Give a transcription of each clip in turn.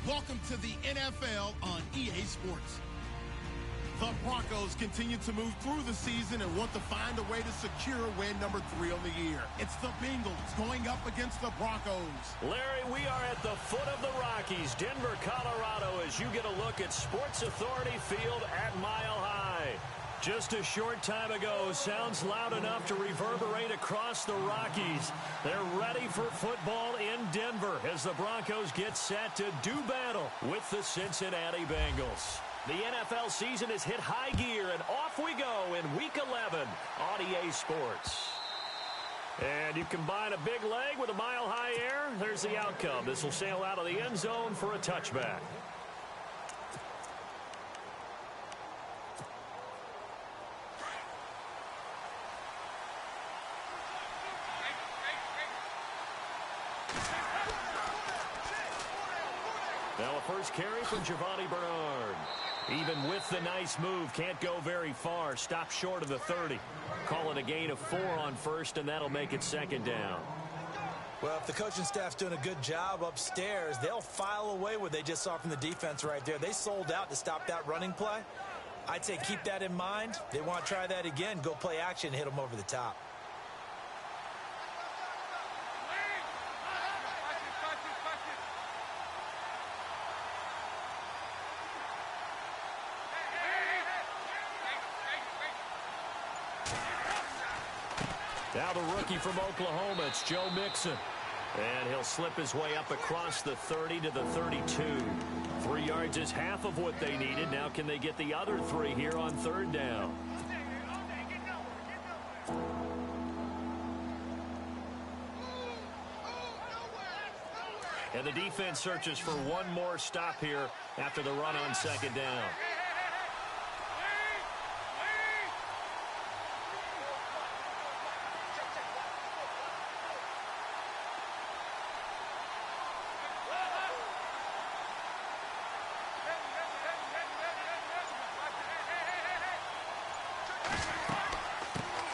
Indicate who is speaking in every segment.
Speaker 1: Welcome to the NFL on EA Sports. The Broncos continue to move through the season and want to find a way to secure win number 3 on the year. It's the Bengals going up against the Broncos.
Speaker 2: Larry, we are at the foot of the Rockies, Denver, Colorado, as you get a look at Sports Authority Field at Mile High. Just a short time ago, sounds loud enough to reverberate across the Rockies. They're ready for football in Denver as the Broncos get set to do battle with the Cincinnati Bengals. The NFL season has hit high gear, and off we go in Week 11 on EA Sports. And you combine a big leg with a mile-high air, there's the outcome. This will sail out of the end zone for a touchback. Now a first carry from Giovanni Bernard. Even with the nice move, can't go very far. Stop short of the 30. Call it a gain of 4 on first, and that'll make it second down.
Speaker 3: Well, if the coaching staff's doing a good job upstairs, they'll file away what they just saw from the defense right there. They sold out to stop that running play. I'd say keep that in mind. They want to try that again. Go play action, hit them over the top.
Speaker 2: Now the rookie from Oklahoma, it's Joe Mixon. And he'll slip his way up across the 30 to the 32. 3 yards is half of what they needed. Now can they get the other 3 here on third down? And the defense searches for one more stop here after the run on second down.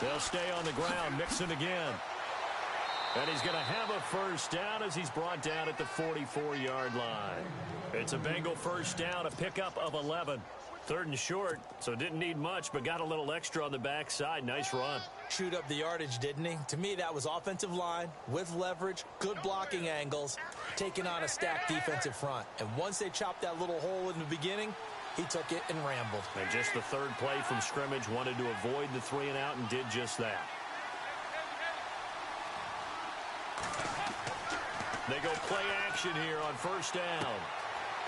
Speaker 2: They'll stay on the ground. Mixon again. And he's going to have a first down as he's brought down at the 44-yard line. It's a Bengal first down, a pickup of 11. 3rd and short, so didn't need much, but got a little extra on the backside. Nice run.
Speaker 3: Chewed up the yardage, didn't he? To me, that was offensive line with leverage, good blocking angles, taking on a stacked defensive front. And once they chopped that little hole in the beginning, he took it and rambled.
Speaker 2: And just the 3rd play from scrimmage, wanted to avoid the 3 and out and did just that. They go play action here on first down.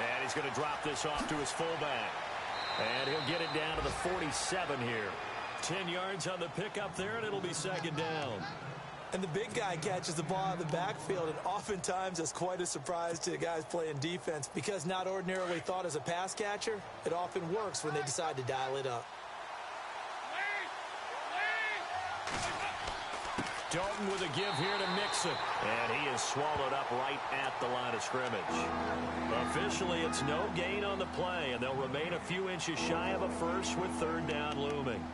Speaker 2: And he's going to drop this off to his fullback. And he'll get it down to the 47 here. 10 yards on the pickup there, and it'll be second down.
Speaker 3: And the big guy catches the ball out of the backfield, and oftentimes that's quite a surprise to the guys playing defense because not ordinarily thought as a pass catcher, it often works when they decide to dial it up.
Speaker 2: Dalton with a give here to Mixon. And he is swallowed up right at the line of scrimmage. Officially, it's no gain on the play, and they'll remain a few inches shy of a first with 3rd down looming.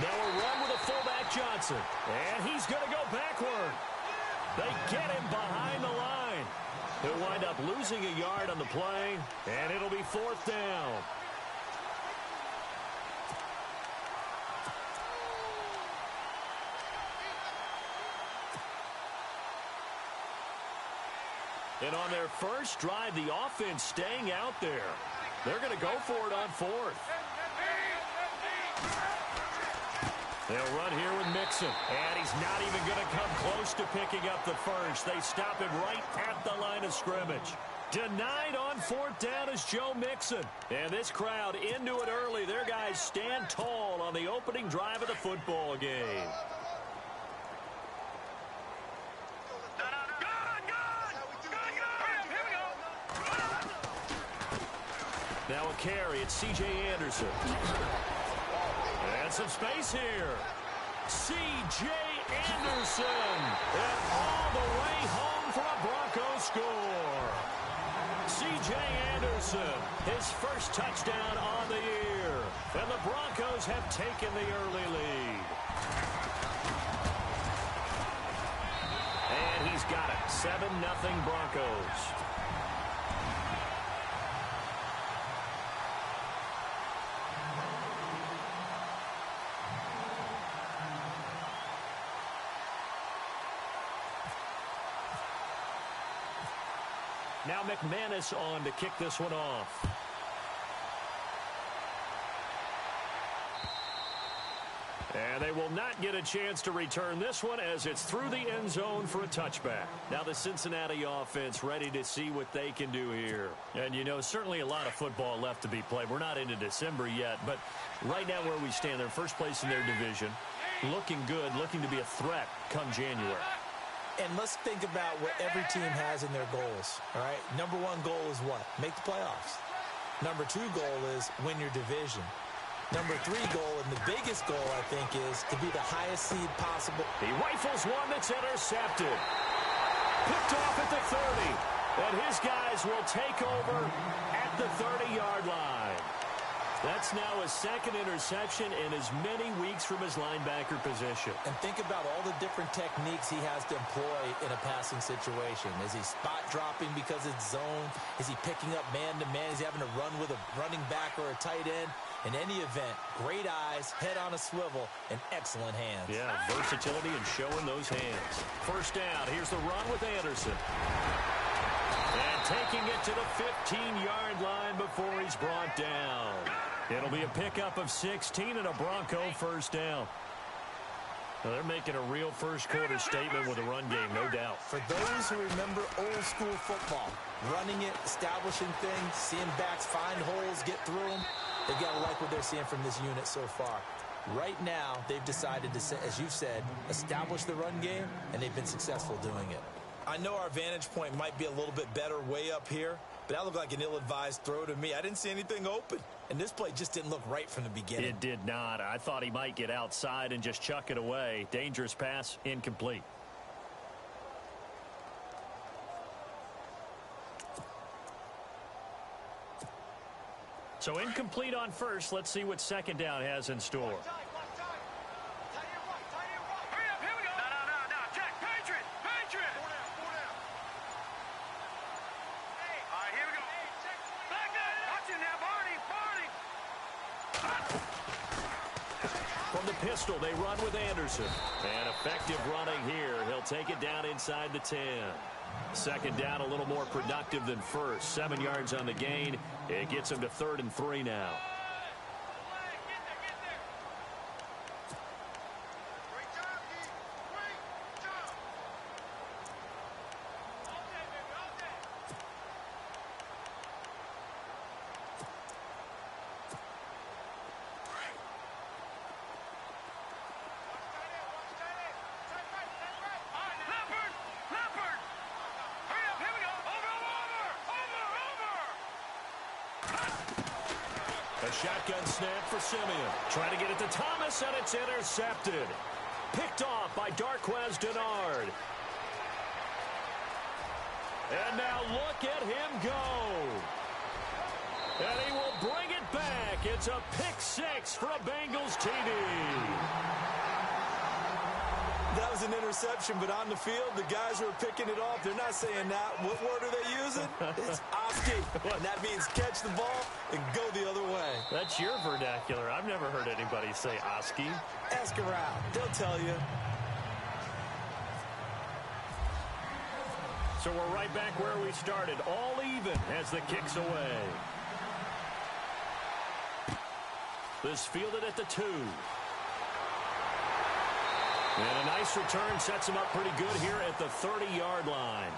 Speaker 2: Now a run with a fullback Johnson. And he's going to go backward. They get him behind the line. He'll wind up losing a yard on the play, and it'll be 4th down. And on their first drive, the offense staying out there. They're going to go for it on 4th. They'll run here with Mixon. And he's not even going to come close to picking up the first. They stop him right at the line of scrimmage. Denied on 4th down is Joe Mixon. And this crowd into it early. Their guys stand tall on the opening drive of the football game. Now a carry, it's C.J. Anderson. And some space here. C.J. Anderson. And all the way home for a Broncos score. C.J. Anderson, his first touchdown on the year. And the Broncos have taken the early lead. And he's got it. 7-0 Broncos. Now McManus on to kick this one off. And they will not get a chance to return this one as it's through the end zone for a touchback. Now the Cincinnati offense ready to see what they can do here. And, you know, certainly a lot of football left to be played. We're not into December yet, but right now where we stand, they're first place in their division. Looking good, looking to be a threat come January.
Speaker 3: And let's think about what every team has in their goals, all right? Number one goal is what? Make the playoffs. Number two goal is win your division. Number three goal, and the biggest goal, I think, is to be the highest seed possible.
Speaker 2: He rifles one that's intercepted. Picked off at the 30. And his guys will take over at the 30-yard line. That's now his second interception in as many weeks from his linebacker position.
Speaker 3: And think about all the different techniques he has to employ in a passing situation. Is he spot dropping because it's zone? Is he picking up man-to-man? Is he having to run with a running back or a tight end? In any event, great eyes, head on a swivel, and excellent hands.
Speaker 2: Yeah, versatility and showing those hands. First down, here's the run with Anderson. And taking it to the 15-yard line before he's brought down. It'll be a pickup of 16 and a Bronco first down. Now they're making a real first-quarter statement with a run game, no doubt.
Speaker 3: For those who remember old-school football, running it, establishing things, seeing backs find holes, get through them, they've got to like what they're seeing from this unit so far. Right now, they've decided to, as you said, establish the run game, and they've been successful doing it. I know our vantage point might be a little bit better way up here, but that looked like an ill-advised throw to me. I didn't see anything open, and this play just didn't look right from the beginning.
Speaker 2: It did not. I thought he might get outside and just chuck it away. Dangerous pass, incomplete. So incomplete on first. Let's see what second down has in store. From the pistol, they run with Anderson. And effective running here. He'll take it down inside the 10. Second down, a little more productive than first. 7 yards on the gain. It gets him to 3rd and 3 now. A shotgun snap for Simeon. Trying to get it to Thomas, and it's intercepted. Picked off by Darquez Denard. And now look at him go. And he will bring it back. It's a pick six for a Bengals TD.
Speaker 3: That was an interception, but on the field, the guys who are picking it off, they're not saying that. What word are they using? It's Oski. And that means catch the ball and go the other way.
Speaker 2: That's your vernacular. I've never heard anybody say Oski.
Speaker 3: Ask around. They'll tell you.
Speaker 2: So we're right back where we started. All even as the kick's away. This fielded at the 2. And a nice return sets him up pretty good here at the 30-yard line.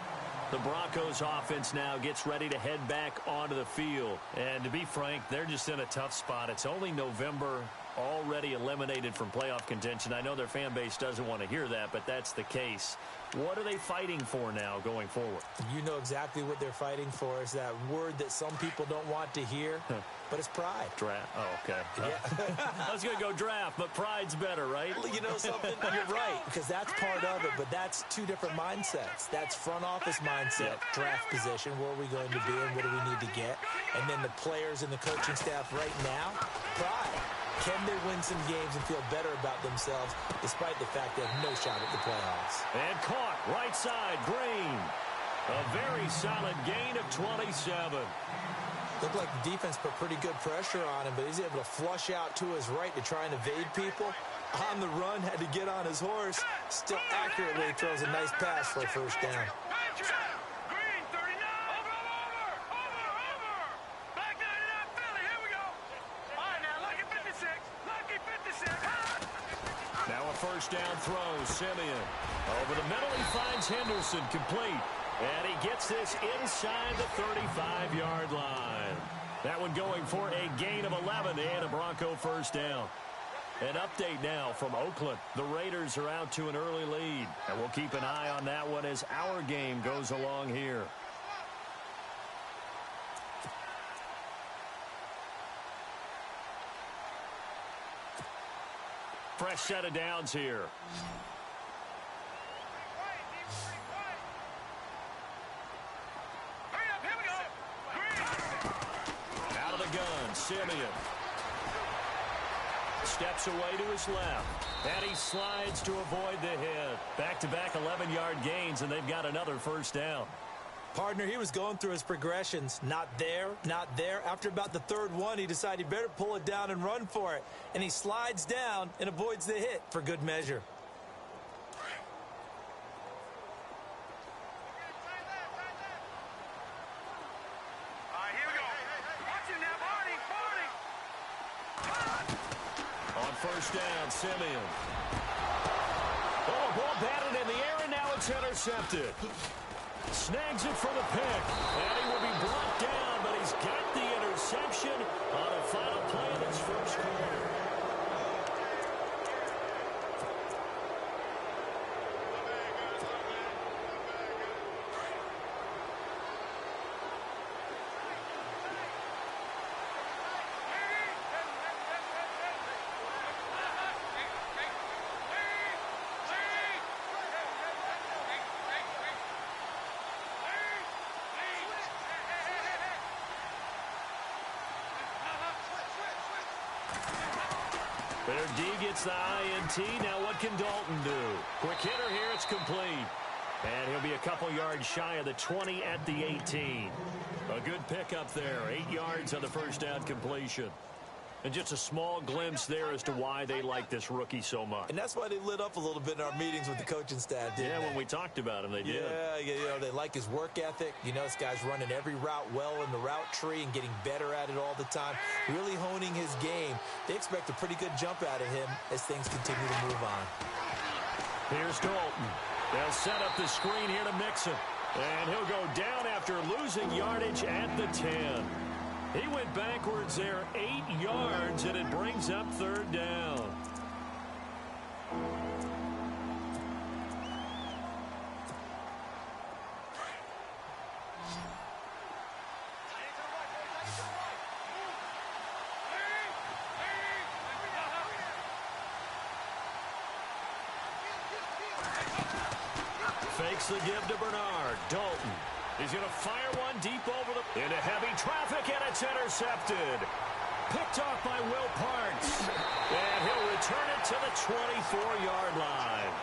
Speaker 2: The Broncos offense now gets ready to head back onto the field. And to be frank, they're just in a tough spot. It's only November, already eliminated from playoff contention. I know their fan base doesn't want to hear that, but that's the case. What are they fighting for now going forward?
Speaker 3: You know exactly what they're fighting for. Is that word that some people don't want to hear, but it's pride.
Speaker 2: Draft. Oh, okay.
Speaker 3: Yeah.
Speaker 2: I was going to go draft, but pride's better, right?
Speaker 3: You know something? You're right, because that's part of it, but that's two different mindsets. That's front office mindset, draft position, where are we going to be and what do we need to get? And then the players and the coaching staff right now, pride. Can they win some games and feel better about themselves despite the fact they have no shot at the playoffs?
Speaker 2: And caught right side, Green. A very solid gain of 27.
Speaker 3: Looked like the defense put pretty good pressure on him, but he's able to flush out to his right to try and evade people. On the run, had to get on his horse. Still accurately throws a nice pass for a first down.
Speaker 2: First down throw, Simeon. Over the middle, he finds Henderson, complete. And he gets this inside the 35-yard line. That one going for a gain of 11 and a Bronco first down. An update now from Oakland. The Raiders are out to an early lead. And we'll keep an eye on that one as our game goes along here. Fresh set of downs here. Out of the gun, Simeon. Steps away to his left. And he slides to avoid the hit. Back-to-back 11-yard gains, and they've got another first down.
Speaker 3: Partner, he was going through his progressions. Not there, not there. After about the third one, he decided he better pull it down and run for it. And he slides down and avoids the hit for good measure.
Speaker 4: Here we go. Watch him now, Barney.
Speaker 2: On first down, Simeon. Oh, ball batted in the air, and now it's intercepted. Snags it for the pick, and he will be brought down, but he's got the interception on a final play of his first quarter. Better D gets the INT. Now what can Dalton do? Quick hitter here. It's complete. And he'll be a couple yards shy of the 20 at the 18. A good pickup there. 8 yards on the first down completion. And just a small glimpse there as to why they like this rookie so much.
Speaker 3: And that's why they lit up a little bit in our meetings with the coaching staff, didn't they?
Speaker 2: When we talked about him, they did.
Speaker 3: Yeah, you know, they like his work ethic. You know, this guy's running every route well in the route tree and getting better at it all the time, really honing his game. They expect a pretty good jump out of him as things continue to move on.
Speaker 2: Here's Dalton. They'll set up the screen here to Mixon. And he'll go down after losing yardage at the 10. He went backwards there 8 yards, and it brings up third down. Fakes the give to Bernard. Dalton. He's going to fire one deep over into heavy traffic, and it's intercepted. Picked off by Will Parks. And he'll return it to the 24-yard line.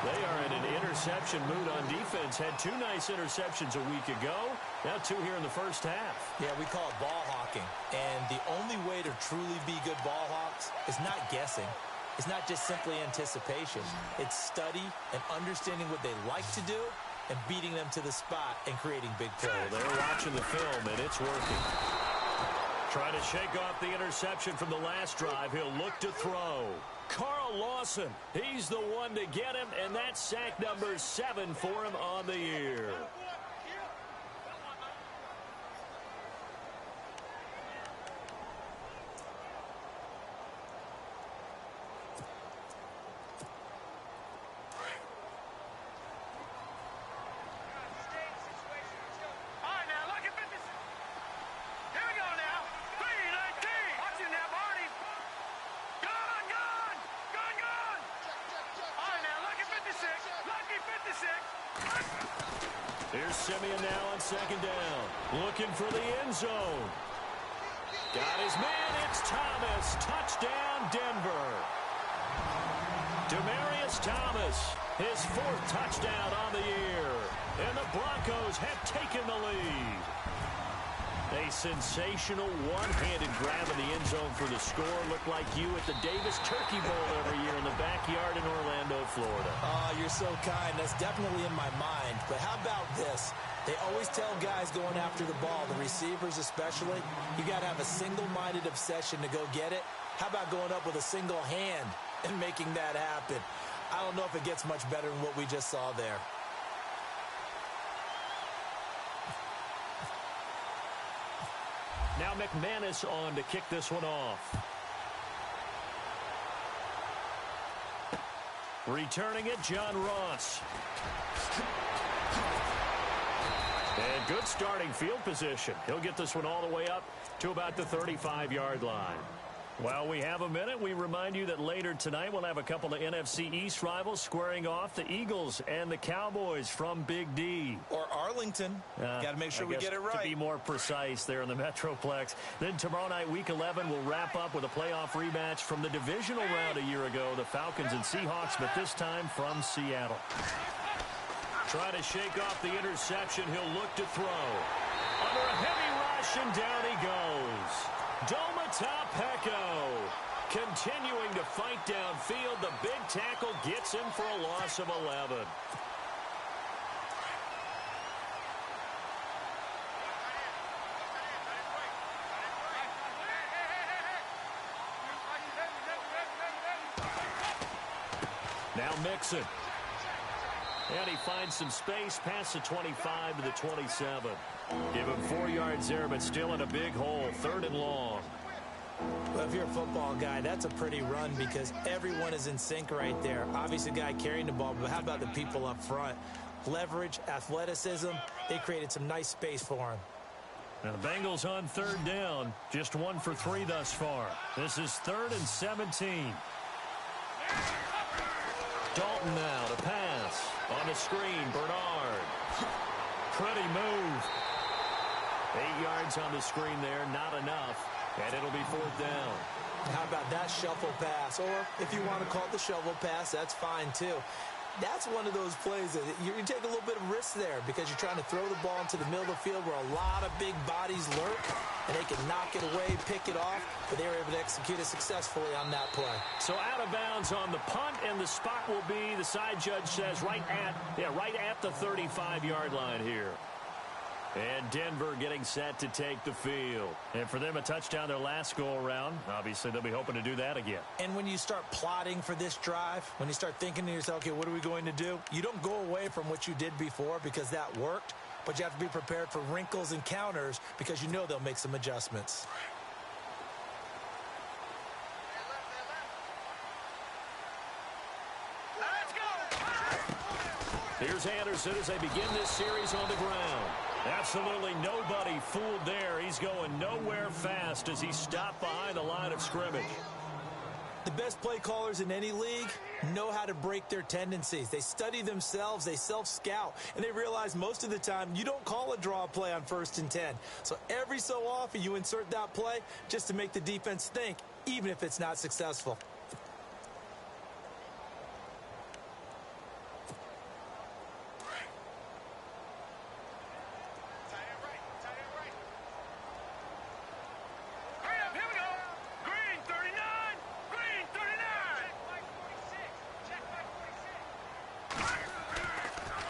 Speaker 2: They are in an interception mood on defense. Had 2 nice interceptions a week ago. Now 2 here in the first half.
Speaker 3: Yeah, we call it ball hawking. And the only way to truly be good ball hawks is not guessing. It's not just simply anticipation. It's study and understanding what they like to do and beating them to the spot and creating big plays.
Speaker 2: Well, they're watching the film, and it's working. Trying to shake off the interception from the last drive. He'll look to throw. Carl Lawson, he's the one to get him, and that's sack number 7 for him on the year. Here's Simeon now on second down. Looking for the end zone. Got his man. It's Thomas. Touchdown, Denver. Demaryius Thomas, his 4th touchdown on the year. And the Broncos have taken the lead. A sensational one-handed grab in the end zone for the score. Looked like you at the Davis Turkey Bowl every year in the backyard in Orlando, Florida.
Speaker 3: Oh, you're so kind. That's definitely in my mind. But how about this? They always tell guys going after the ball, the receivers especially, you got to have a single-minded obsession to go get it. How about going up with a single hand and making that happen? I don't know if it gets much better than what we just saw there.
Speaker 2: Now McManus on to kick this one off. Returning it, John Ross. And good starting field position. He'll get this one all the way up to about the 35-yard line. While we have a minute, we remind you that later tonight we'll have a couple of NFC East rivals squaring off, the Eagles and the Cowboys from Big D.
Speaker 3: Or Arlington. Got to make sure we get it right.
Speaker 2: To be more precise there in the Metroplex. Then tomorrow night, Week 11, we'll wrap up with a playoff rematch from the divisional round a year ago, the Falcons and Seahawks, but this time from Seattle. Trying to shake off the interception. He'll look to throw. Under a heavy rush, and down he goes. Peko continuing to fight downfield. The big tackle gets him for a loss of 11. Now Mixon. And he finds some space past the 25 to the 27. Give him 4 yards there, but still in a big hole. 3rd and long.
Speaker 3: Well, if you're a football guy, that's a pretty run because everyone is in sync right there. Obviously, the guy carrying the ball, but how about the people up front? Leverage, athleticism, they created some nice space for him.
Speaker 2: Now the Bengals on 3rd down. Just 1 for 3 thus far. This is 3rd and 17. Dalton now to pass. On the screen, Bernard. Pretty move. 8 yards on the screen there, not enough. And it'll be 4th down.
Speaker 3: How about that shuffle pass? Or if you want to call it the shovel pass, that's fine too. That's one of those plays that you take a little bit of risk there because you're trying to throw the ball into the middle of the field where a lot of big bodies lurk, and they can knock it away, pick it off, but they were able to execute it successfully on that play.
Speaker 2: So out of bounds on the punt, and the spot will be, the side judge says, right at the 35-yard line here. And Denver getting set to take the field. And for them, a touchdown their last go-around. Obviously, they'll be hoping to do that again.
Speaker 3: And when you start plotting for this drive, when you start thinking to yourself, okay, what are we going to do? You don't go away from what you did before because that worked, but you have to be prepared for wrinkles and counters because you know they'll make some adjustments.
Speaker 2: Here's Anderson as they begin this series on the ground. Absolutely nobody fooled there. He's going nowhere fast as he's stopped behind the line of scrimmage.
Speaker 3: The best play callers in any league know how to break their tendencies. They study themselves, they self-scout, and they realize most of the time you don't call a draw play on 1st and 10. So every so often you insert that play just to make the defense think, even if it's not successful.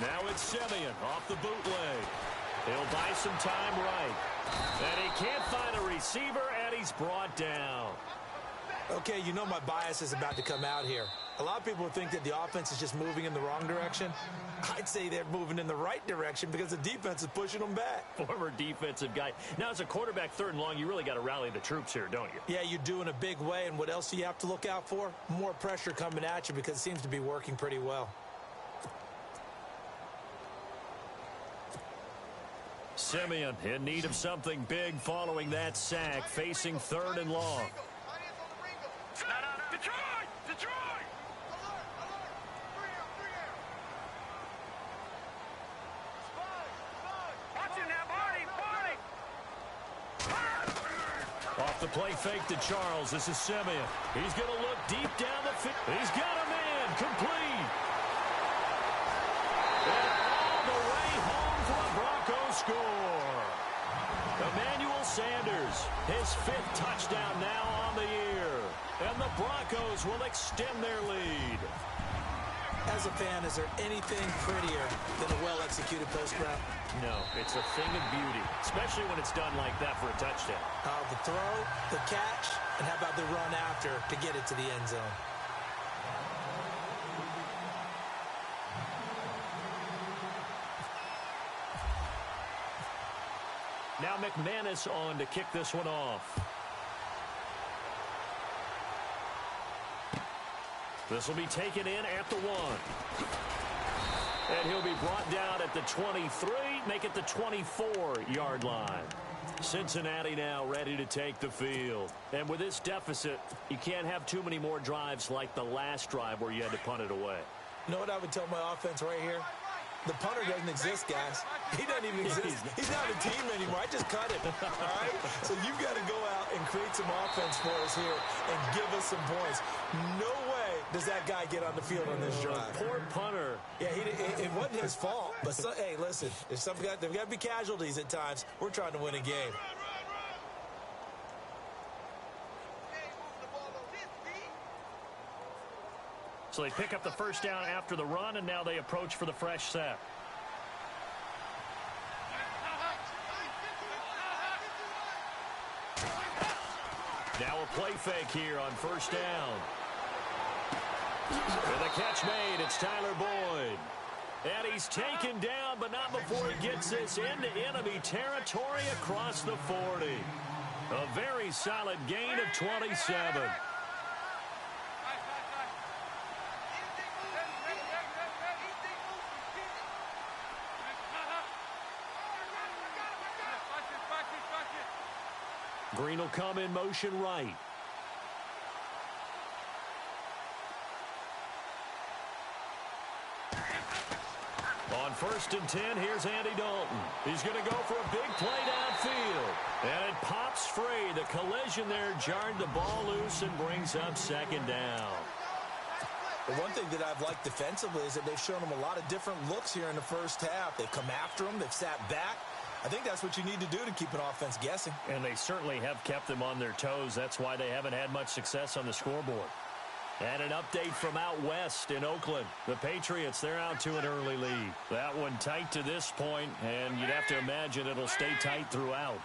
Speaker 2: Now it's Simeon off the bootleg. He'll buy some time right. And he can't find a receiver, and he's brought down.
Speaker 3: Okay, you know my bias is about to come out here. A lot of people think that the offense is just moving in the wrong direction. I'd say they're moving in the right direction because the defense is pushing them back.
Speaker 2: Former defensive guy. Now, as a quarterback 3rd and long, you really got to rally the troops here, don't you?
Speaker 3: Yeah, you do in a big way. And what else do you have to look out for? More pressure coming at you because it seems to be working pretty well.
Speaker 2: Simeon in need of something big following that sack, facing 3rd and long.
Speaker 4: Detroit!
Speaker 2: the play fake to Charles. This is Simeon. He's going to look deep down the field. He's got a man. Complete. And all the way home for a Broncos score. Emmanuel Sanders, his 5th touchdown now on the year. And the Broncos will extend their lead.
Speaker 3: As a fan, is there anything prettier than a well-executed post route?
Speaker 2: No, it's a thing of beauty, especially when it's done like that for a touchdown.
Speaker 3: The throw, the catch, and how about the run after to get it to the end zone?
Speaker 2: Now McManus on to kick this one off. This will be taken in at the 1. And he'll be brought down at the 23, make it the 24-yard line. Cincinnati now ready to take the field. And with this deficit, you can't have too many more drives like the last drive where you had to punt it away.
Speaker 3: You know what I would tell my offense right here? The punter doesn't exist, guys. He doesn't even exist. He's not a team anymore. I just cut him, all right? So you've got to go out and create some offense for us here and give us some points. No way does that guy get on the field on this drive.
Speaker 2: Poor punter.
Speaker 3: Yeah, it wasn't his fault. But, hey, listen, there's got to be casualties at times. We're trying to win a game.
Speaker 2: So they pick up the first down after the run, and now they approach for the fresh set. Now a play fake here on first down. And the catch made, it's Tyler Boyd. And he's taken down, but not before he gets this into enemy territory across the 40. A very solid gain of 27. Green will come in motion right. On 1st and 10, here's Andy Dalton. He's going to go for a big play downfield. And it pops free. The collision there jarred the ball loose and brings up 2nd down.
Speaker 3: The one thing that I've liked defensively is that they've shown them a lot of different looks here in the first half. They've come after them. They've sat back. I think that's what you need to do to keep an offense guessing.
Speaker 2: And they certainly have kept them on their toes. That's why they haven't had much success on the scoreboard. And an update from out west in Oakland. The Patriots, they're out to an early lead. That one tight to this point, and you'd have to imagine it'll stay tight throughout.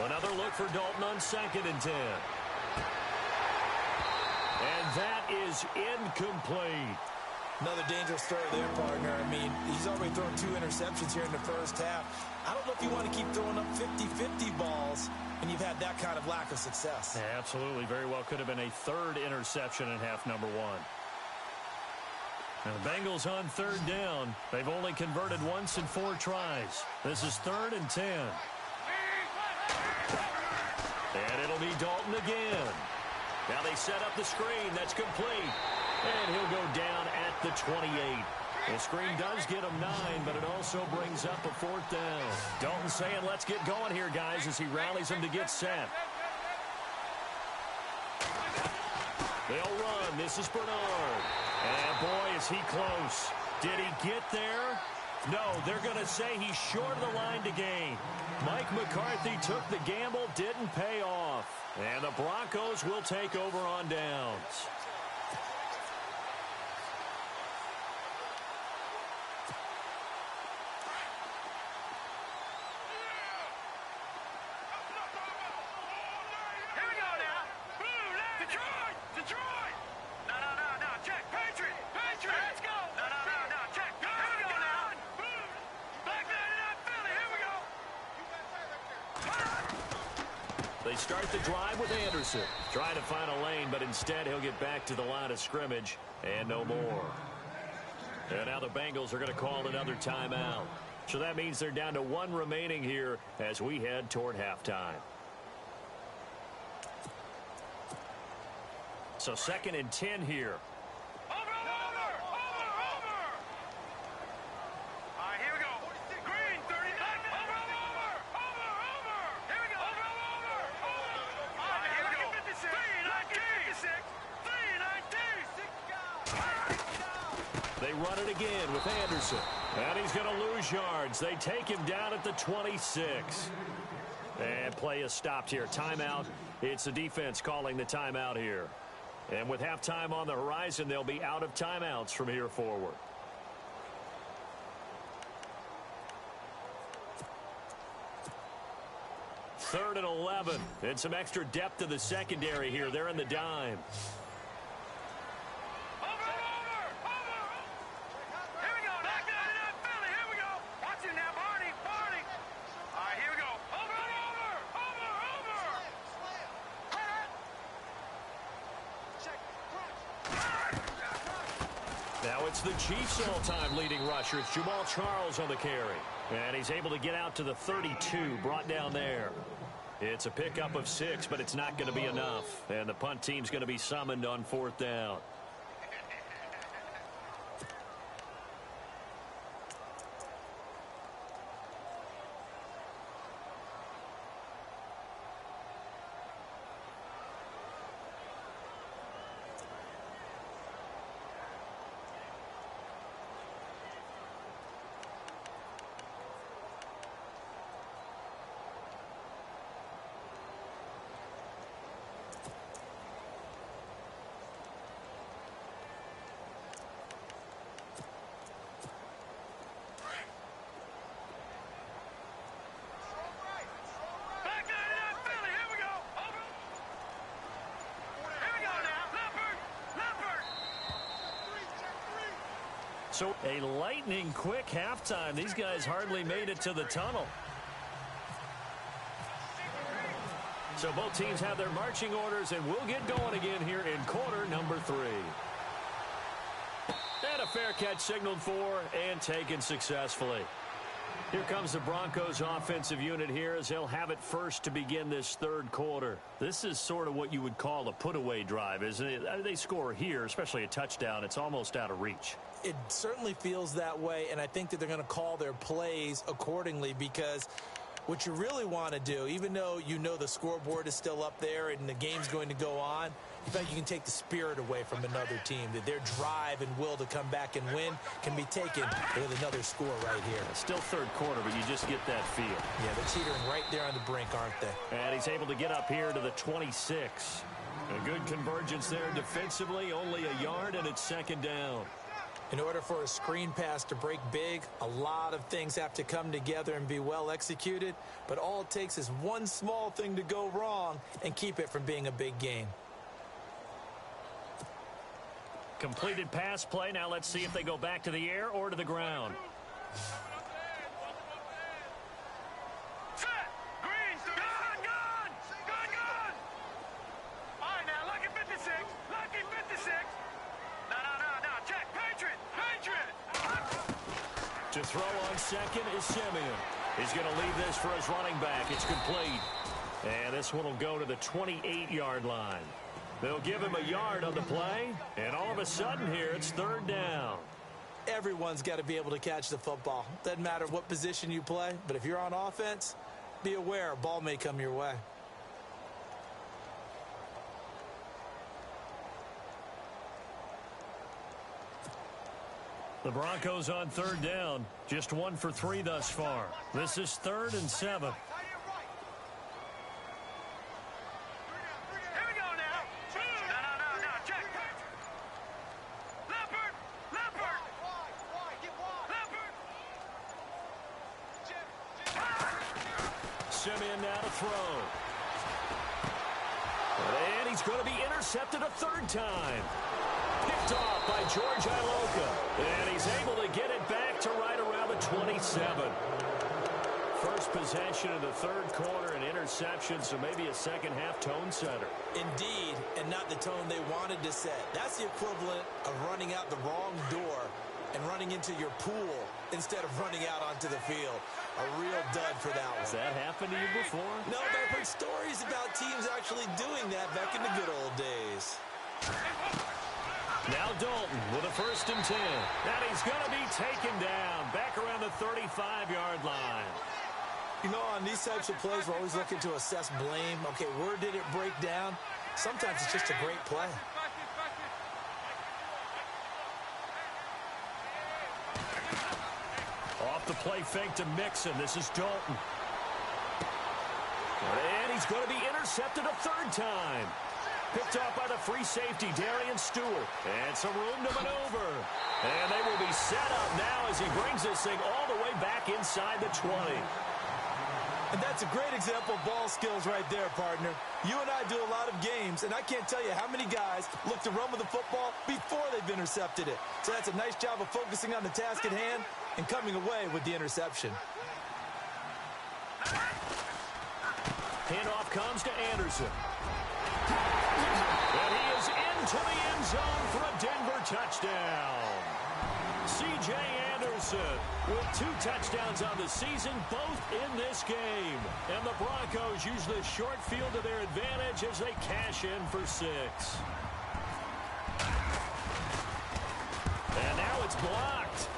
Speaker 2: Another look for Dalton on 2nd and 10. And that is incomplete.
Speaker 3: Another dangerous throw there, partner. I mean, he's already thrown 2 interceptions here in the first half. I don't know if you want to keep throwing up 50-50 balls when you've had that kind of lack of success.
Speaker 2: Yeah, absolutely. Very well could have been a 3rd interception in half number 1. Now the Bengals on 3rd down. They've only converted once in 4 tries. This is 3rd and 10. And it'll be Dalton again. Now they set up the screen. That's complete. And he'll go down at the 28. The screen does get him 9, but it also brings up a 4th down. Dalton saying, let's get going here, guys, as he rallies them to get set. They'll run. This is Bernard. And, boy, is he close. Did he get there? No, they're going to say he's short of the line to gain. Mike McCarthy took the gamble, didn't pay off. And the Broncos will take over on downs.
Speaker 4: Here we go now. Blue line. Detroit. Detroit. No. Check. Patriot. Let's go. No. Check. Here we go now. Black 99 Philly. Here we go.
Speaker 2: They start the drive with Anderson. Trying to find a lane, but instead he'll get back to the line of scrimmage and no more. And now the Bengals are going to call another timeout. So that means they're down to 1 remaining here as we head toward halftime. So 2nd and 10 here.
Speaker 4: Over.
Speaker 2: They run it again with Anderson. And he's going to lose yards. They take him down at the 26. And play is stopped here. Timeout. It's the defense calling the timeout here. And with halftime on the horizon, they'll be out of timeouts from here forward. Third and 11. And some extra depth to the secondary here. They're in the dime. Now it's the Chiefs' all-time leading rusher. It's Jamal Charles on the carry. And he's able to get out to the 32, brought down there. It's a pickup of 6, but it's not going to be enough. And the punt team's going to be summoned on 4th down. So a lightning quick halftime. These guys hardly made it to the tunnel. So both teams have their marching orders, and we'll get going again here in quarter number 3. And a fair catch signaled for and taken successfully. Here comes the Broncos offensive unit here as they'll have it first to begin this third quarter. This is sort of what you would call a put-away drive, isn't it? They score here, especially a touchdown. It's almost out of reach.
Speaker 3: It certainly feels that way, and I think that they're going to call their plays accordingly, because what you really want to do, even though you know the scoreboard is still up there and the game's going to go on, in fact, you can take the spirit away from another team, that their drive and will to come back and win can be taken with another score right here.
Speaker 2: Still third quarter, but you just get that feel.
Speaker 3: Yeah, they're teetering right there on the brink, aren't they?
Speaker 2: And he's able to get up here to the 26. A good convergence there defensively, only a yard, and it's second down.
Speaker 3: In order for a screen pass to break big, a lot of things have to come together and be well executed, but all it takes is one small thing to go wrong and keep it from being a big game.
Speaker 2: Completed pass play. Now let's see if they go back to the air or to the ground.
Speaker 4: Set! Green! Gun! All right, now, lucky 56. Lucky 56. No. Check. Patriot!
Speaker 2: To throw on second is Simeon. He's going to leave this for his running back. It's complete. And this one will go to the 28-yard line. They'll give him a yard on the play, and all of a sudden here, it's third down.
Speaker 3: Everyone's got to be able to catch the football. Doesn't matter what position you play, but if you're on offense, be aware a ball may come your way.
Speaker 2: The Broncos on third down, just 1 for 3 thus far. This is 3rd and 7. Simeon now to throw. And he's going to be intercepted a third time. Picked off by George Iloka. And he's able to get it back to right around the 27. First possession of the third quarter, an interception, so maybe a second-half tone setter.
Speaker 3: Indeed, and not the tone they wanted to set. That's the equivalent of running out the wrong door and running into your pool instead of running out onto the field. A real dud for that one.
Speaker 2: Has that happened to you before?
Speaker 3: No, but I've heard stories about teams actually doing that back in the good old days.
Speaker 2: Now Dalton with a 1st and 10. And he's going to be taken down back around the 35-yard line.
Speaker 3: You know, on these types of plays, we're always looking to assess blame. Okay, where did it break down? Sometimes it's just a great play.
Speaker 2: The play fake to Mixon. This is Dalton. And he's going to be intercepted a third time. Picked off by the free safety, Darian Stewart. And some room to maneuver. And they will be set up now as he brings this thing all the way back inside the 20.
Speaker 3: And that's a great example of ball skills right there, partner. You and I do a lot of games, and I can't tell you how many guys look to run with the football before they've intercepted it. So that's a nice job of focusing on the task at hand and coming away with the interception.
Speaker 2: Handoff comes to Anderson. And he is into the end zone for a Denver touchdown. C.J. Anderson with 2 touchdowns on the season, both in this game. And the Broncos use the short field to their advantage as they cash in for 6. And now it's blocked.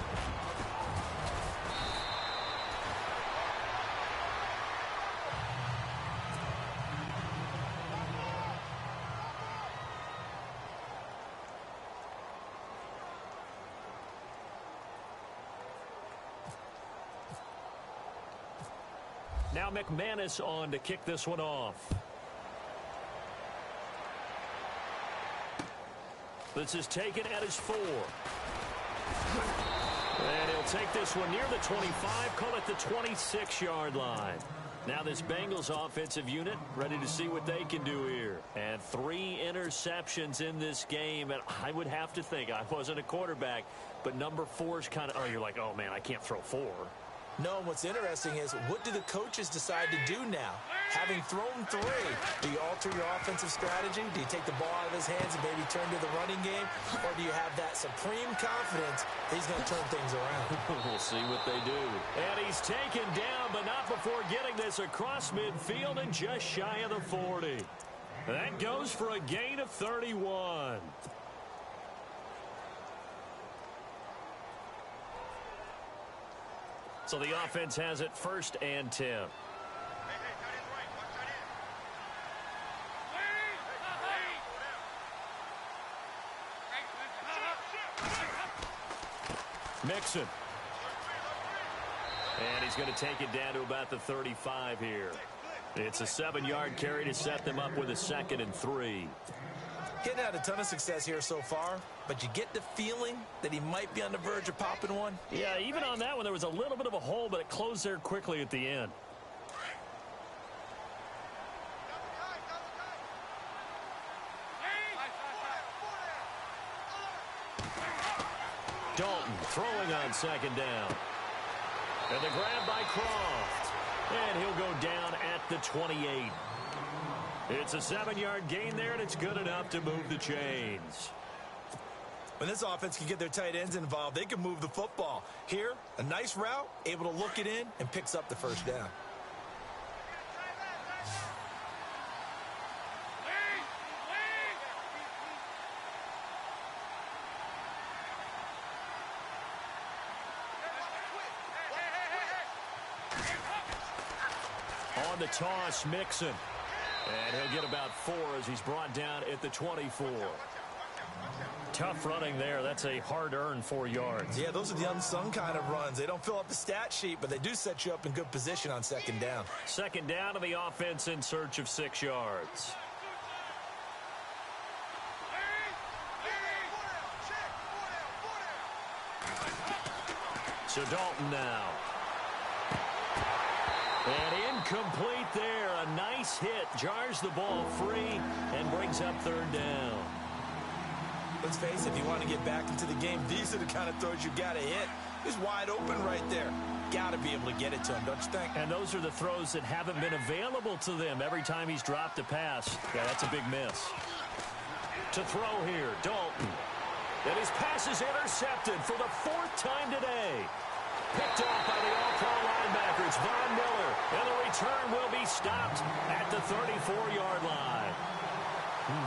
Speaker 2: Now McManus on to kick this one off. This is taken at his 4. And he'll take this one near the 25, call it the 26-yard line. Now this Bengals offensive unit ready to see what they can do here. And 3 interceptions in this game. And I would have to think, I wasn't a quarterback, but number 4 is kind of, you're like, oh, man, I can't throw 4.
Speaker 3: No, and what's interesting is, what do the coaches decide to do now? Having thrown 3, do you alter your offensive strategy? Do you take the ball out of his hands and maybe turn to the running game? Or do you have that supreme confidence that he's going to turn things around?
Speaker 2: We'll see what they do. And he's taken down, but not before getting this across midfield and just shy of the 40. That goes for a gain of 31. So the offense has it 1st and 10. Mixon. And he's going to take it down to about the 35 here. It's a 7-yard carry to set them up with a 2nd and 3.
Speaker 3: Getting had a ton of success here so far, but you get the feeling that he might be on the verge of popping one.
Speaker 2: Yeah, even on that one, there was a little bit of a hole, but it closed there quickly at the end. Dalton throwing on 2nd down. And the grab by Croft. And he'll go down at the 28. It's a 7-yard gain there, and it's good enough to move the chains.
Speaker 3: When this offense can get their tight ends involved, they can move the football. Here, a nice route, able to look it in, and picks up the 1st down.
Speaker 2: On the toss, Mixon. And he'll get about 4 as he's brought down at the 24. Tough running there. That's a hard-earned 4 yards.
Speaker 3: Yeah, those are the unsung kind of runs. They don't fill up the stat sheet, but they do set you up in good position on 2nd down.
Speaker 2: 2nd down to the offense in search of 6 yards. So Dalton now. And incomplete there. A nice hit. Jars the ball free and brings up 3rd down.
Speaker 3: Let's face it, if you want to get back into the game, these are the kind of throws you got to hit. He's wide open right there. Got to be able to get it to him, don't you think?
Speaker 2: And those are the throws that haven't been available to them every time he's dropped a pass. Yeah, that's a big miss. To throw here, Dalton. And his pass is intercepted for the 4th time today. Picked off by the all-pro linebackers, Von Miller. And the return will be stopped at the 34-yard line.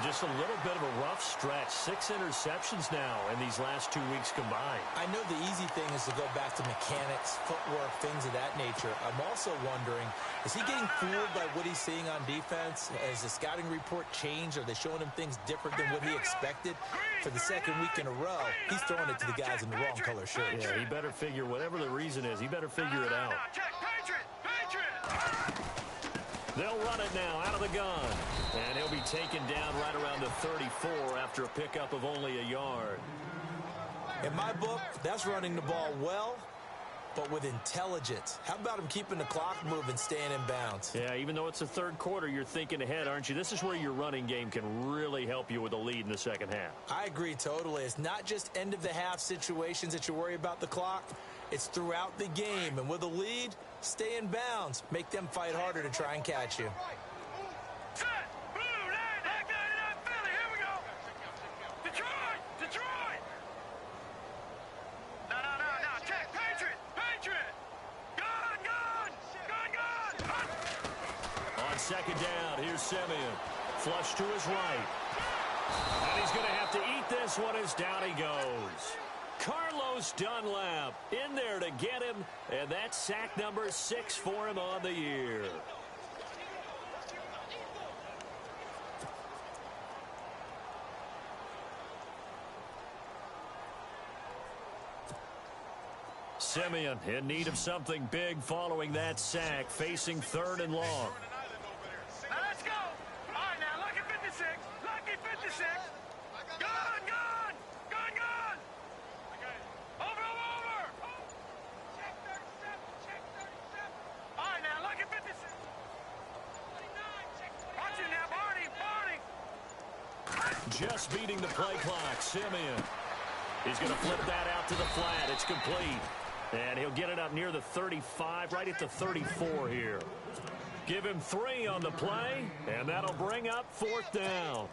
Speaker 2: Just a little bit of a rough stretch. 6 interceptions now in these last 2 weeks combined.
Speaker 3: I know the easy thing is to go back to mechanics, footwork, things of that nature. I'm also wondering, is he getting fooled by what he's seeing on defense? Has the scouting report changed? Are they showing him things different than what he expected? For the second week in a row, he's throwing it to the guys in the wrong color shirts.
Speaker 2: Yeah, he better figure, whatever the reason is, he better figure it out. They'll run it now out of the gun. And he'll be taken down right around the 34 after a pickup of only a yard.
Speaker 3: In my book, that's running the ball well, but with intelligence. How about him keeping the clock moving, staying in bounds?
Speaker 2: Yeah, even though it's the third quarter, you're thinking ahead, aren't you? This is where your running game can really help you with a lead in the second half.
Speaker 3: I agree totally. It's not just end-of-the-half situations that you worry about the clock. It's throughout the game. And with a lead, stay in bounds. Make them fight harder to try and catch you.
Speaker 2: Second down, here's Simeon. Flush to his right. And he's going to have to eat this one as down he goes. Carlos Dunlap in there to get him, and that's sack number 6 for him on the year. Simeon in need of something big following that sack, facing 3rd and long. Just beating the play clock, Simeon. He's going to flip that out to the flat. It's complete. And he'll get it up near the 35, right at the 34 here. Give him 3 on the play, and that'll bring up 4th down.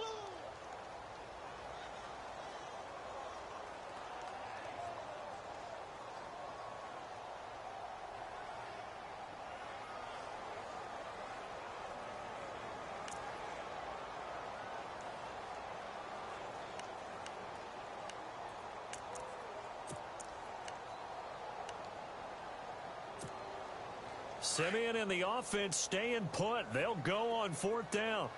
Speaker 2: Simeon and the offense staying put. They'll go on 4th down.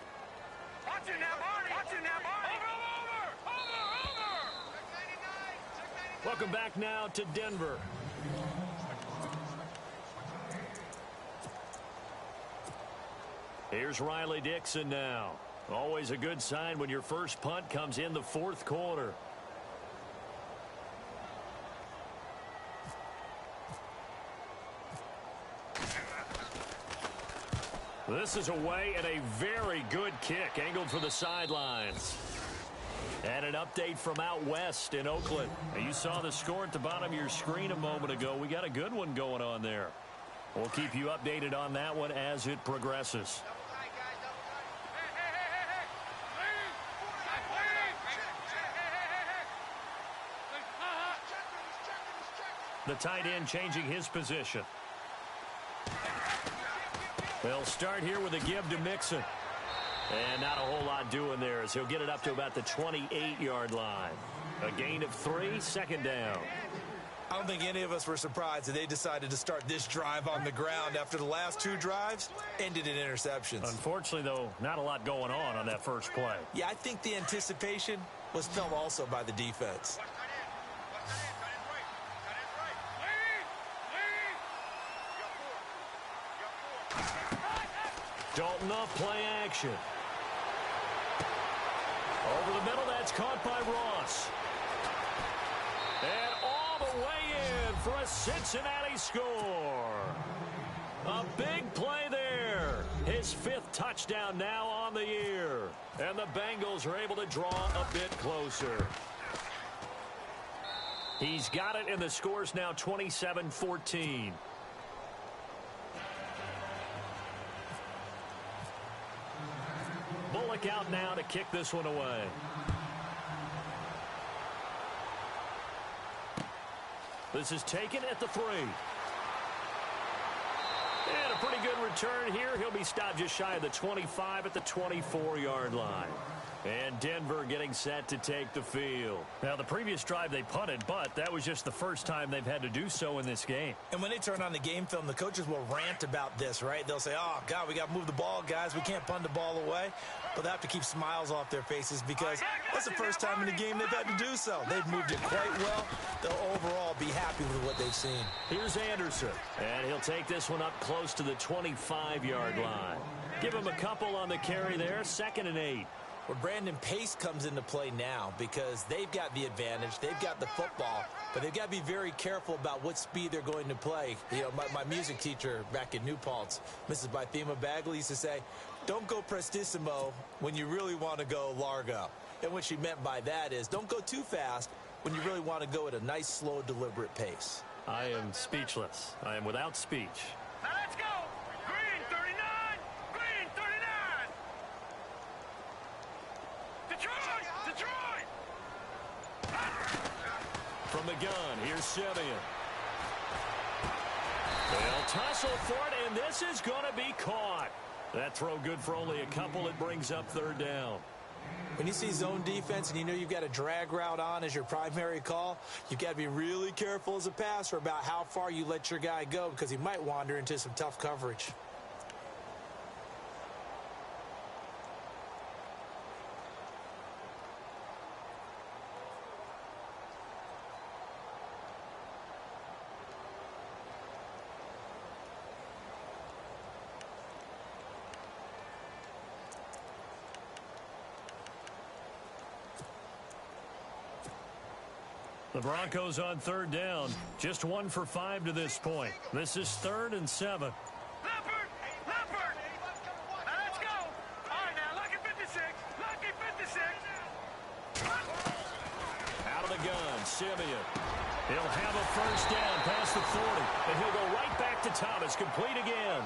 Speaker 4: Watch it now, Barney. Watch it now, Barney. Over.
Speaker 2: Welcome back now to Denver. Here's Riley Dixon now. Always a good sign when your first punt comes in the 4th quarter. This is away and a very good kick angled for the sidelines. And an update from out west in Oakland. You saw the score at the bottom of your screen a moment ago. We got a good one going on there. We'll keep you updated on that one as it progresses. The tight end changing his position. They'll start here with a give to Mixon. And not a whole lot doing there as he'll get it up to about the 28-yard line. A gain of 3, 2nd down.
Speaker 3: I don't think any of us were surprised that they decided to start this drive on the ground after the last 2 drives ended in interceptions.
Speaker 2: Unfortunately, though, not a lot going on that first play.
Speaker 3: Yeah, I think the anticipation was felt also by the defense.
Speaker 2: Dalton off play action. Over the middle, that's caught by Ross. And all the way in for a Cincinnati score. A big play there. His 5th touchdown now on the year. And the Bengals are able to draw a bit closer. He's got it, and the score's now 27-14. Bullock out now to kick this one away. This is taken at the 3. And a pretty good return here. He'll be stopped just shy of the 25 at the 24-yard line. And Denver getting set to take the field. Now, the previous drive they punted, but that was just the first time they've had to do so in this game.
Speaker 3: And when they turn on the game film, the coaches will rant about this, right? They'll say, oh, God, we got to move the ball, guys. We can't punt the ball away. But they have to keep smiles off their faces because that's the first time in the game they've had to do so. They've moved it quite well. They'll overall be happy with what they've seen.
Speaker 2: Here's Anderson, and he'll take this one up close to the 25-yard line. Give him a couple on the carry there, 2nd and 8.
Speaker 3: Well, Brandon, pace comes into play now because they've got the advantage. They've got the football, but they've got to be very careful about what speed they're going to play. You know, my music teacher back in New Paltz, Mrs. Bythema Bagley, used to say, don't go prestissimo when you really want to go largo. And what she meant by that is don't go too fast when you really want to go at a nice, slow, deliberate pace.
Speaker 2: I am speechless. I am without speech.
Speaker 4: Now let's go. Green 39. Green 39. Detroit. Detroit.
Speaker 2: From the gun, here's Simeon. They'll tussle for it, and this is going to be caught. That throw good for only a couple. It brings up 3rd down.
Speaker 3: When you see zone defense and you know you've got a drag route on as your primary call, you've got to be really careful as a passer about how far you let your guy go because he might wander into some tough coverage.
Speaker 2: The Broncos on 3rd down. Just 1 for 5 to this point. This is 3rd and 7.
Speaker 4: Leopard. Leopard. Now let's go. All right, now, lucky 56. Lucky 56.
Speaker 2: Out of the gun, Simeon. He'll have a 1st down past the 40. And he'll go right back to Thomas, complete again.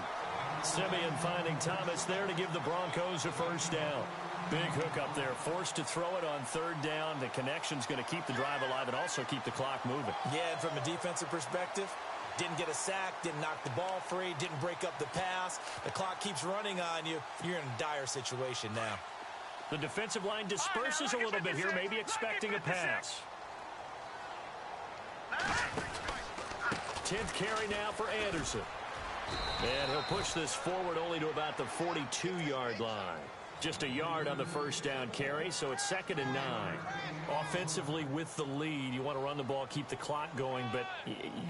Speaker 2: Simeon finding Thomas there to give the Broncos a 1st down. Big hook up there, forced to throw it on 3rd down. The connection's going to keep the drive alive and also keep the clock moving.
Speaker 3: Yeah, and from a defensive perspective, didn't get a sack, didn't knock the ball free, didn't break up the pass. The clock keeps running on you. You're in a dire situation now.
Speaker 2: The defensive line disperses a little bit here, maybe expecting a pass. 10th carry now for Anderson. And he'll push this forward only to about the 42-yard line. Just a yard on the 1st down carry, so it's 2nd and 9. Offensively with the lead, you want to run the ball, keep the clock going, but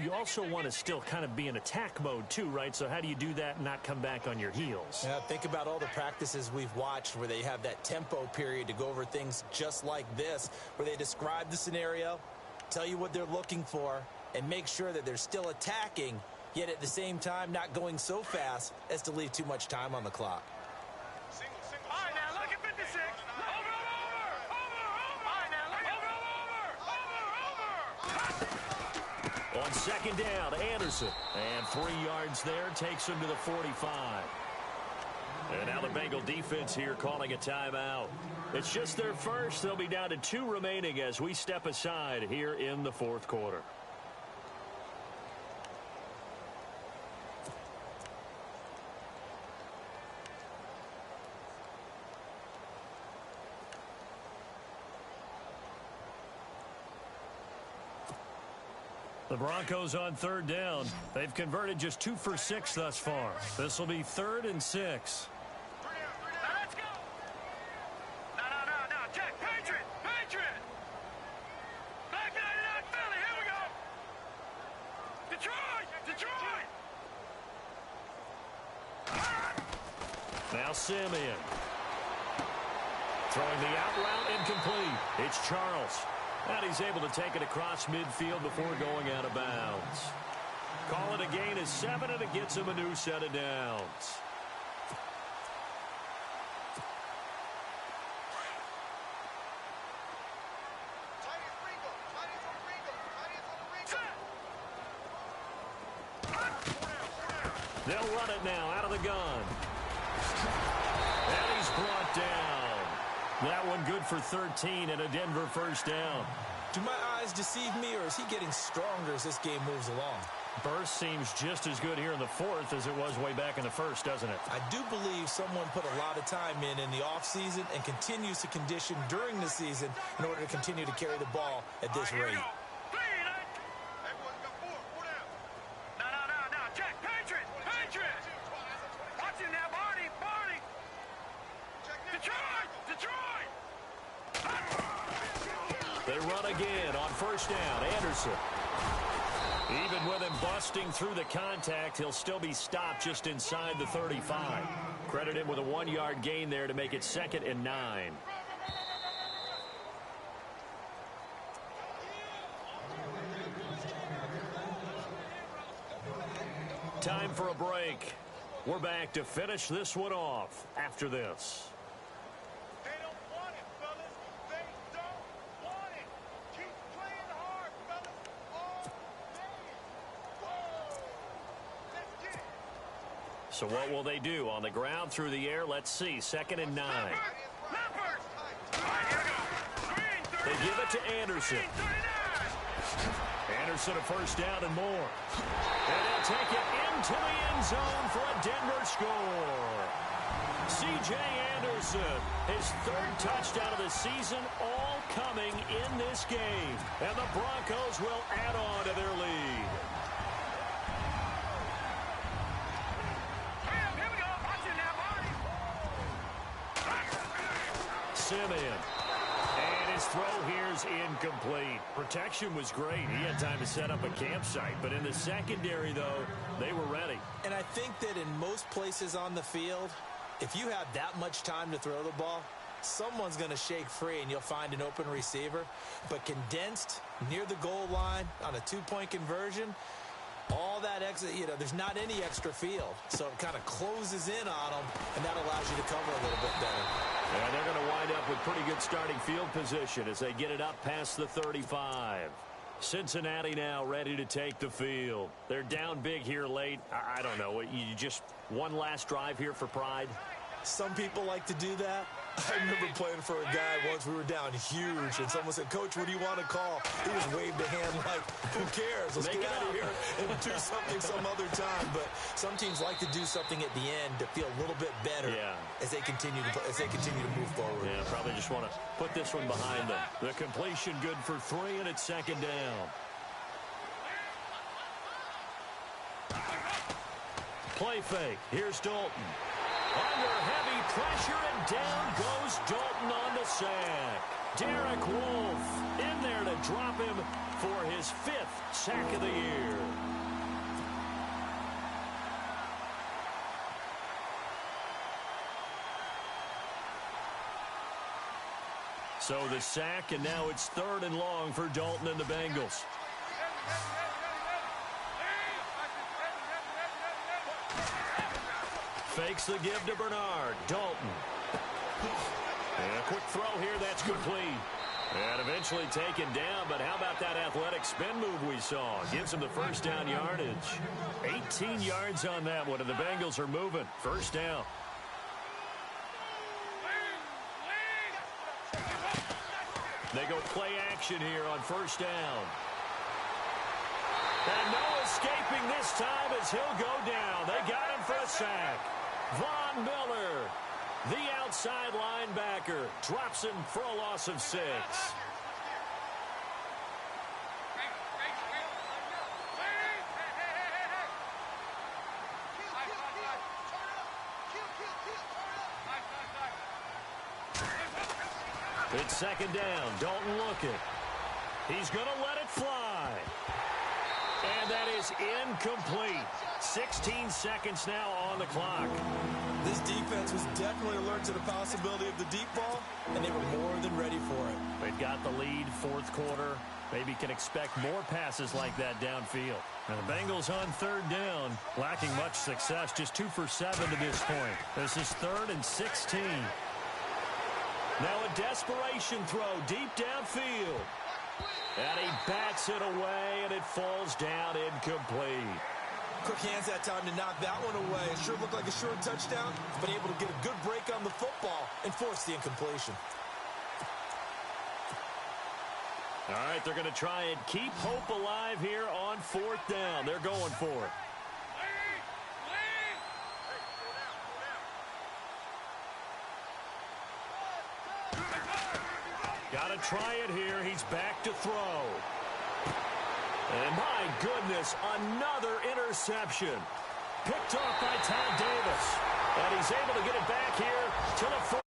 Speaker 2: you also want to still kind of be in attack mode too, right? So how do you do that and not come back on your heels?
Speaker 3: Yeah, think about all the practices we've watched where they have that tempo period to go over things just like this, where they describe the scenario, tell you what they're looking for, and make sure that they're still attacking, yet at the same time not going so fast as to leave too much time on the clock.
Speaker 2: On 2nd down, Anderson. And 3 yards there, takes him to the 45. And now the Bengal defense here calling a timeout. It's just their first. They'll be down to 2 remaining as we step aside here in the 4th quarter. The Broncos on 3rd down. They've converted just 2 for 6 thus far. This will be 3rd and 6.
Speaker 4: Now let's go. No. Check. Patriot. Black 99 Philly. Here we go. Detroit.
Speaker 2: Now Simeon. Throwing the out route incomplete. It's Charles. And he's able to take it across midfield before going out of bounds. Call it a gain of 7, and it gets him a new set of downs. They'll run it now out of the gun. And he's brought down. That one good for 13 and a Denver 1st down.
Speaker 3: Do my eyes deceive me, or is he getting stronger as this game moves along?
Speaker 2: Burst seems just as good here in the fourth as it was way back in the first, doesn't it?
Speaker 3: I do believe someone put a lot of time in the offseason and continues to condition during the season in order to continue to carry the ball at this rate.
Speaker 2: They run again on first down. Anderson. Even with him busting through the contact, he'll still be stopped just inside the 35. Credit him with a 1-yard gain there to make it 2nd and 9. Time for a break. We're back to finish this one off after this. So what will they do? On the ground, through the air, let's see. 2nd and 9. They give it to Anderson. Anderson a first down and more. And they'll take it into the end zone for a Denver score. C.J. Anderson, his 3rd touchdown of the season, all coming in this game. And the Broncos will add on to their lead. Simeon. And his throw here is incomplete. Protection was great. He had time to set up a campsite. But in the secondary, though, they were ready.
Speaker 3: And I think that in most places on the field, if you have that much time to throw the ball, someone's going to shake free and you'll find an open receiver. But condensed near the goal line on a 2-point conversion, all that extra, there's not any extra field. So it kind of closes in on them, and that allows you to cover a little bit better.
Speaker 2: And they're going to wind up with pretty good starting field position as they get it up past the 35. Cincinnati now ready to take the field. They're down big here late. I don't know. You just one last drive here for pride?
Speaker 3: Some people like to do that. I remember playing for a guy once. We were down huge, and someone said, "Coach, what do you want to call?" He just waved a hand like, "Who cares? Let's get out of here and do something some other time." But some teams like to do something at the end to feel a little bit better as they continue to move forward.
Speaker 2: Yeah, probably just want to put this one behind them. The completion good for 3, and it's 2nd down. Play fake. Here's Dalton. Under heavy pressure, and down goes Dalton on the sack. Derek Wolfe in there to drop him for his 5th sack of the year. So the sack, and now it's 3rd and long for Dalton and the Bengals. Fakes the give to Bernard. Dalton. And a quick throw here. That's complete. And eventually taken down, but how about that athletic spin move we saw? Gives him the first down yardage. 18 yards on that one, and the Bengals are moving. First down. They go play action here on first down. And no escaping this time as he'll go down. They got him for a sack. Von Miller, the outside linebacker, drops him for a loss of 6. It's 2nd down. Dalton looking. He's going to let it fly. And that is incomplete. 16 seconds now on the clock.
Speaker 3: This defense was definitely alert to the possibility of the deep ball, and they were more than ready for it.
Speaker 2: They've got the lead, 4th quarter. Maybe can expect more passes like that downfield. And the Bengals on 3rd down, lacking much success, just 2 for 7 to this point. This is 3rd and 16. Now a desperation throw deep downfield. And he bats it away, and it falls down incomplete.
Speaker 3: Quick hands that time to knock that one away. It sure looked like a short touchdown, but able to get a good break on the football and force the incompletion.
Speaker 2: All right, they're going to try and keep hope alive here on 4th down. They're going for it. Got to try it here. He's back to throw. And my goodness, another interception. Picked off by Todd Davis. And he's able to get it back here to the 4.